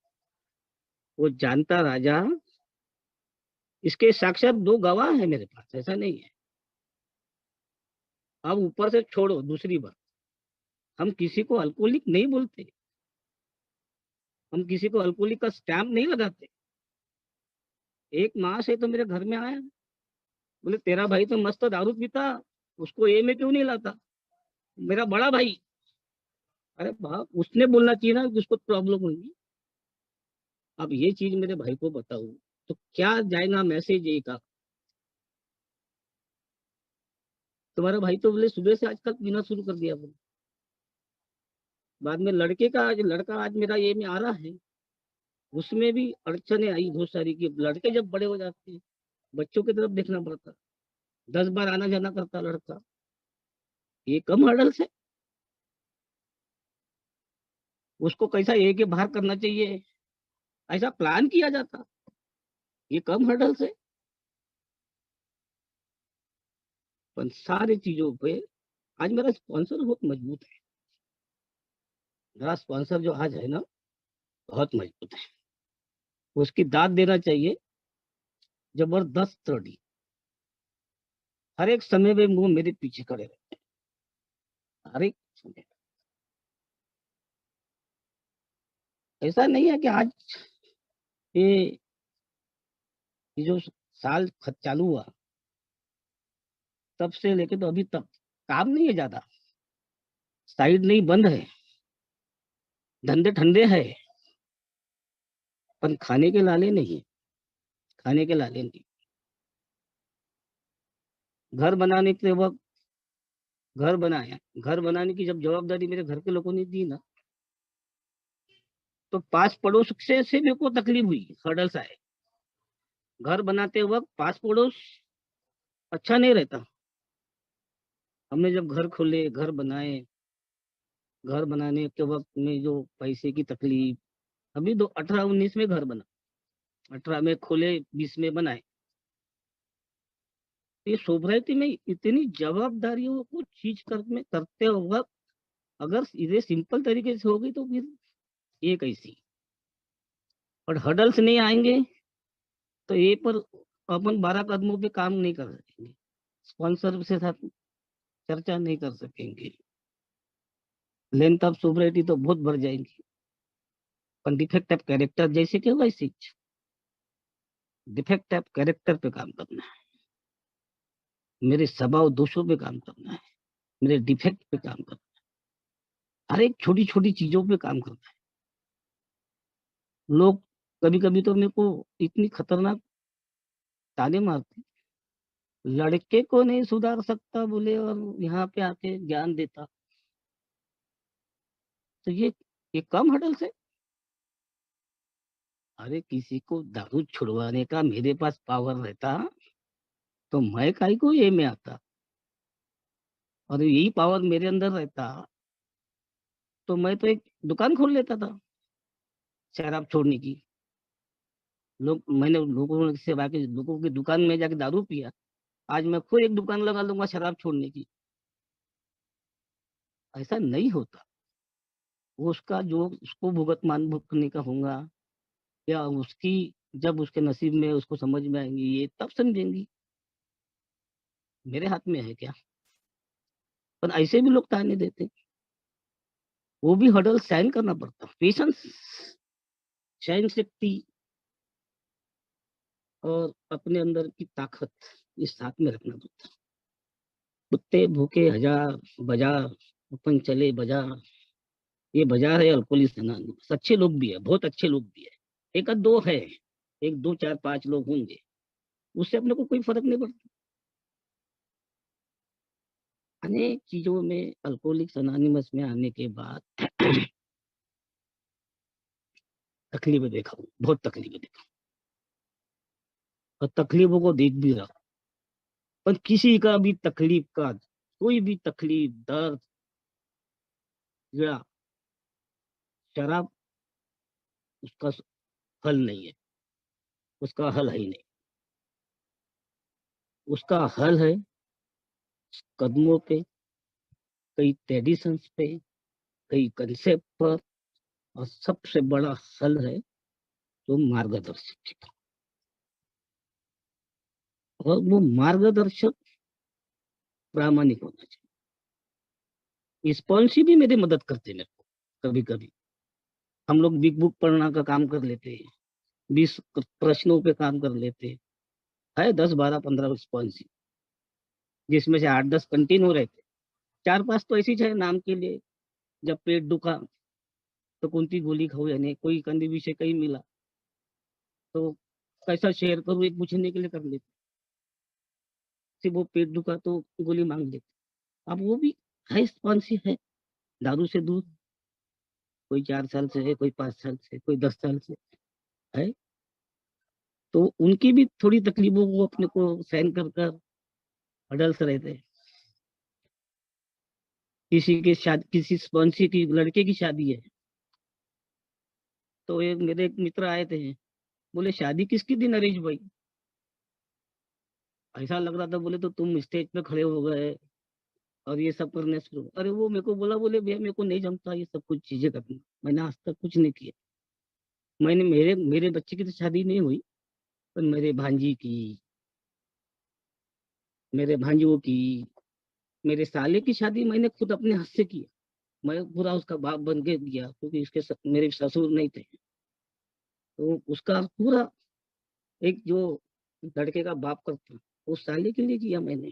वो जानता राजा, इसके साक्षात 2 गवाह है मेरे पास, ऐसा नहीं है। अब ऊपर से छोड़ो दूसरी बात, हम किसी को अल्कोहलिक नहीं बोलते, हम किसी को अल्कोहलिक का स्टैम्प नहीं लगाते। एक माँ से तो मेरे घर में आया, बोले तेरा भाई तो मस्त दारू पीता, उसको ए में क्यों नहीं लाता, मेरा बड़ा भाई। अरे बाप, उसने बोलना चाहिए ना कि उसको प्रॉब्लम होगी। अब ये चीज मेरे भाई को बताऊं तो क्या जाएगा मैसेज ये का, तुम्हारा भाई तो बोले सुबह से आजकल पीना शुरू कर दिया बोले। बाद में लड़का आज मेरा ये में आ रहा है, उसमें भी अड़चने आई बहुत सारी कि लड़के जब बड़े हो जाते हैं बच्चों की तरफ देखना पड़ता, 10 बार आना जाना करता लड़का। ये कम हर्डल्स है, उसको कैसा ए के बाहर करना चाहिए ऐसा प्लान किया जाता, ये कम हर्डल्स है। पर सारी चीजों पे आज मेरा स्पॉन्सर बहुत मजबूत है, मेरा स्पॉन्सर जो आज है ना बहुत मजबूत है, उसकी दाद देना चाहिए, जबरदस्त रेडी। हर एक समय में वो मेरे पीछे खड़े रहते हैं, हर एक समय। ऐसा नहीं है कि आज ये ये जो साल चालू हुआ तब से लेके तो अभी तक काम नहीं है ज्यादा, साइड नहीं बंद है, धंधे ठंडे है, पर खाने के लाले नहीं है, खाने के लाले नहीं। घर बनाने के वक्त घर बनाया, घर बनाने की जब जवाबदारी मेरे घर के लोगों ने दी ना, तो पास पड़ोस से मेरे को तकलीफ हुई, हर्डल्स आए। घर बनाते वक्त पास पड़ोस अच्छा नहीं रहता। हमने जब घर खोले, घर बनाए, घर बनाने के वक्त में जो पैसे की तकलीफ, अभी तो 18-19 में घर बना, 18 में खोले, 20 में बनाए। ये सोसाइटी में इतनी जवाबदारियों को चीज करते वक्त अगर ये सिंपल तरीके से होगी तो फिर ये कैसी। और हडल्स नहीं आएंगे तो ये पर अपन 12 कदमों पे काम नहीं कर सकेंगे, स्पॉन्सर से साथ चर्चा नहीं कर सकेंगे, लेंथ ऑफ सोसाइटी तो बहुत बढ़ जाएंगी। पर डिफेक्ट ऑफ कैरेक्टर जैसे कि वैसे डिफेक्ट ऑफ कैरेक्टर पे काम करना है, मेरे स्वभाव दोषों पे काम करना है, मेरे डिफेक्ट पे काम करना है, हर एक छोटी छोटी चीजों पे काम करना है। लोग कभी कभी तो मेरे को इतनी खतरनाक ताने मारते, लड़के को नहीं सुधार सकता बोले और यहाँ पे आके ज्ञान देता, तो ये कम हडल से। अरे किसी को दारू छुड़वाने का मेरे पास पावर रहता तो मैं काहे को ये में आता, और यही पावर मेरे अंदर रहता तो मैं तो एक दुकान खोल लेता था शराब छोड़ने की। मैंने लोगों से बाकी लोगों की दुकान में जाके दारू पिया, आज मैं खुद एक दुकान लगा लूंगा शराब छोड़ने की। ऐसा नहीं होता, वो उसका जो उसको भुगतमान भुगतने का होगा, या उसकी जब उसके नसीब में उसको समझ में आएंगी ये तब समझेंगी, मेरे हाथ में है क्या। पर ऐसे भी लोग ताने देते, वो भी हडल साइन करना पड़ता, पेशेंस, सहन शक्ति और अपने अंदर की ताकत इस साथ में रखना पड़ता। कुत्ते भूखे हजार बाजार, अपन चले बाजार, ये बाजार है अल्कोहलिक अनोनिमस। अच्छे लोग भी है, बहुत अच्छे लोग भी है, एक आध दो है, एक दो चार पांच लोग होंगे, उससे अपने को कोई फर्क नहीं पड़ता। अनेक चीजों में अल्कोहलिक अनोनिमस में आने के बाद तकलीफें देखा हूँ, बहुत तकलीफें देखा, और तकलीफों को देख भी रहा, पर किसी का भी तकलीफ का कोई भी तकलीफ दर्द या शराब उसका हल नहीं है, उसका हल है ही नहीं। उसका हल है कदमों पे, कई ट्रेडिशंस पे, कई कंसेप्ट पर, और सबसे बड़ा हल है तो मार्गदर्शक। और वो मार्गदर्शक प्रामाणिक होना चाहिए। स्पॉन्सी भी मेरी मदद करते मेरे को कभी-कभी। हम लोग बिग बुक पढ़ना का काम कर लेते हैं, 20 प्रश्नों पे काम कर लेते हैं। है 10, 12, 15 स्पॉन्सी, जिसमें से 8-10 कंटिन्यू रहते। 4-5 तो ऐसी है नाम के लिए, जब पेट दुखा तो कोणती गोली खाऊ यानी कोई एखादी विषय कहीं मिला, तो कैसा शेयर करूँ, एक पूछने के लिए कर लेते। सिर्फ वो पेट दुखा तो गोली माँग लेते। अब वो भी है स्पॉन्सी है, दारू से दूर, कोई 4 साल से है, कोई 5 साल से, कोई 10 साल से है। तो उनकी भी थोड़ी तकलीफों को अपने को सहन कर कर अडल्ट रहते हैं। किसी स्पॉन्सी की लड़के की शादी है, तो एक मेरे एक मित्र आए थे, बोले शादी किसकी थी नरेश भाई? ऐसा लग रहा था, बोले तो तुम स्टेज पे खड़े हो गए और ये सब करने शुरू। अरे वो मेरे को बोला, बोले भैया मेरे को नहीं जमता ये सब कुछ चीजें करना, मैंने आज तक कुछ नहीं किया। मैंने मेरे मेरे बच्चे की तो शादी नहीं हुई, पर मेरे भांजी की, मेरे भांजियों की, मेरे साले की शादी मैंने खुद अपने हाथ से की। मैं पूरा उसका बाप बन के दिया, क्योंकि मेरे ससुर नहीं थे, तो उसका पूरा एक जो लड़के का बाप करता, उस साले के लिए किया मैंने।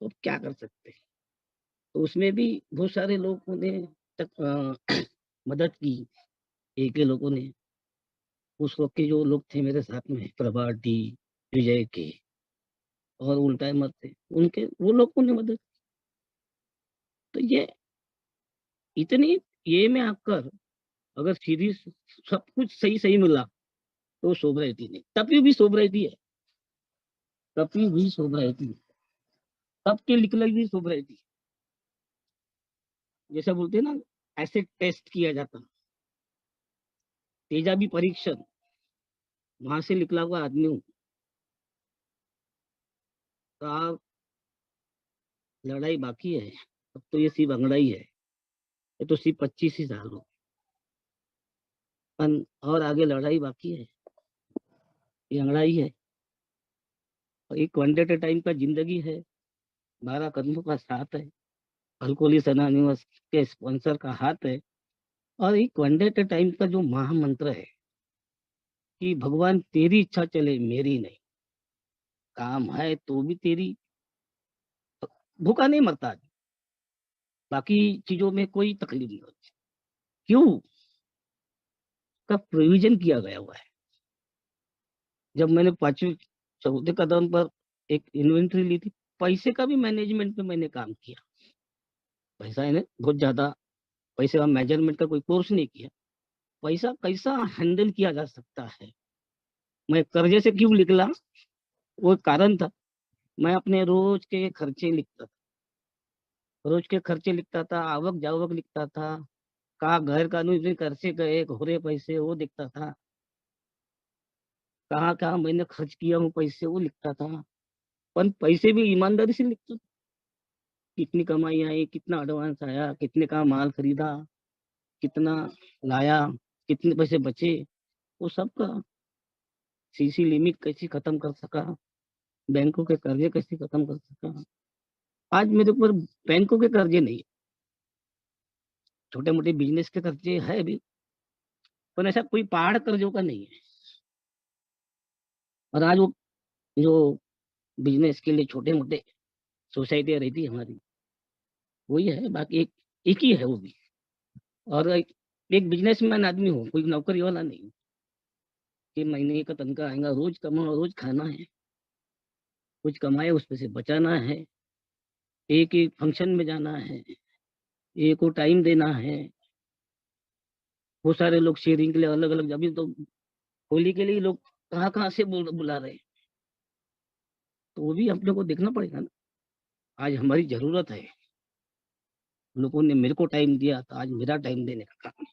तो अब क्या कर सकते हैं? तो उसमें भी बहुत सारे लोगों ने मदद की। एक लोगों ने, उस वक्त के जो लोग थे मेरे साथ में, प्रभा डी, विजय के और उल टाइमर थे, उनके वो लोगों ने मदद। तो ये इतनी, ये में आकर अगर सीरीज सब कुछ सही सही मिला तो सोबराइटी नहीं, तभी भी सोबराइटी है, तभी भी सोबराइटी है, तब के निकल भी सोबराइटी। जैसे बोलते हैं ना, ऐसे टेस्ट किया जाता, तेजाबी परीक्षण, वहां से निकला हुआ आदमी हूँ। तो आप, लड़ाई बाकी है, अब तो ये सिर्फ अंगड़ाई है, ये तो सिर्फ 25 ही साल हो, और आगे लड़ाई बाकी है, ये अंगड़ाई है। और एक वनडे टाइम का जिंदगी है, 12 कदमों का साथ है, अल्कोहलिक अनोनिमस के स्पॉन्सर का हाथ है, और एक वनडे टाइम का जो महामंत्र है कि भगवान तेरी इच्छा चले मेरी नहीं, काम है तो भी तेरी, भूखा नहीं मरता आदमी, बाकी चीजों में कोई तकलीफ नहीं होती। क्यों? का प्रोविजन किया गया हुआ है। जब मैंने 5वें 14 कदम पर एक इन्वेंटरी ली थी, पैसे का भी मैनेजमेंट पे मैंने काम किया। पैसा है ना, बहुत ज्यादा पैसे का मेजरमेंट का कोई कोर्स नहीं किया। पैसा कैसा हैंडल किया जा सकता है, मैं कर्जे से क्यों निकला, वो कारण था। मैं अपने रोज के खर्चे लिखता था, रोज के खर्चे लिखता था, आवक जावक लिखता था, कहाँ घर का नहीं खर्चे गए, घोरे पैसे वो दिखता था, कहाँ कहाँ मैंने खर्च किया हूँ पैसे वो लिखता था। पर पैसे भी ईमानदारी से लिखता था, कितनी कमाई आई, कितना एडवांस आया, कितने का माल खरीदा, कितना लाया, कितने पैसे बचे, वो सब का। सीसी लिमिट कैसे खत्म कर सका, बैंकों के कर्जे कैसे खत्म कर सका। आज मेरे ऊपर बैंकों के कर्जे नहीं है, छोटे मोटे बिजनेस के कर्जे है भी, पर ऐसा कोई पहाड़ कर्जों का नहीं है। और आज वो जो बिजनेस के लिए छोटे मोटे सोसाइटियाँ रहती है हमारी, वही है, बाकी एक एक ही है वो भी। और एक बिजनेसमैन आदमी हूँ, कोई नौकरी वाला नहीं हूँ कि महीने का तनख्वाह आएगा, रोज कमाओ रोज खाना है, कुछ कमाए उस पे से बचाना है, एक एक फंक्शन में जाना है, एक को टाइम देना है। बहुत सारे लोग शेयरिंग के लिए अलग अलग, अभी तो होली के लिए लोग कहाँ कहाँ से बुला रहे हैं, तो वो भी अपने को देखना पड़ेगा ना। आज हमारी जरूरत है, लोगों ने मेरे को टाइम दिया, तो आज मेरा टाइम देने का काम है।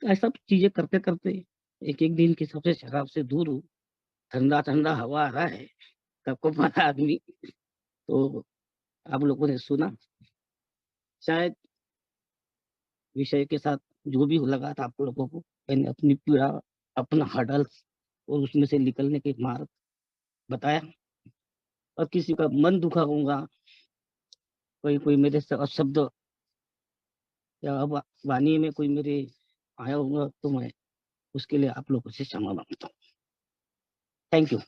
तो ऐसा चीजें करते करते एक एक दिन की सबसे शराब से दूर हूँ। ठंडा ठंडा हवा आ रहा है, सबको पता आदमी। तो आप लोगों ने सुना, शायद विषय के साथ जो भी लगा था आप लोगों को, मैंने अपनी पीड़ा, अपना हर्डल्स और उसमें से निकलने के मार्ग बताया। और किसी का मन दुखा होगा कोई कोई मेरे से अशब्द या वाणी में कोई मेरे आया होगा तो मैं उसके लिए आप लोगों से क्षमा मांगता हूँ। Thank you.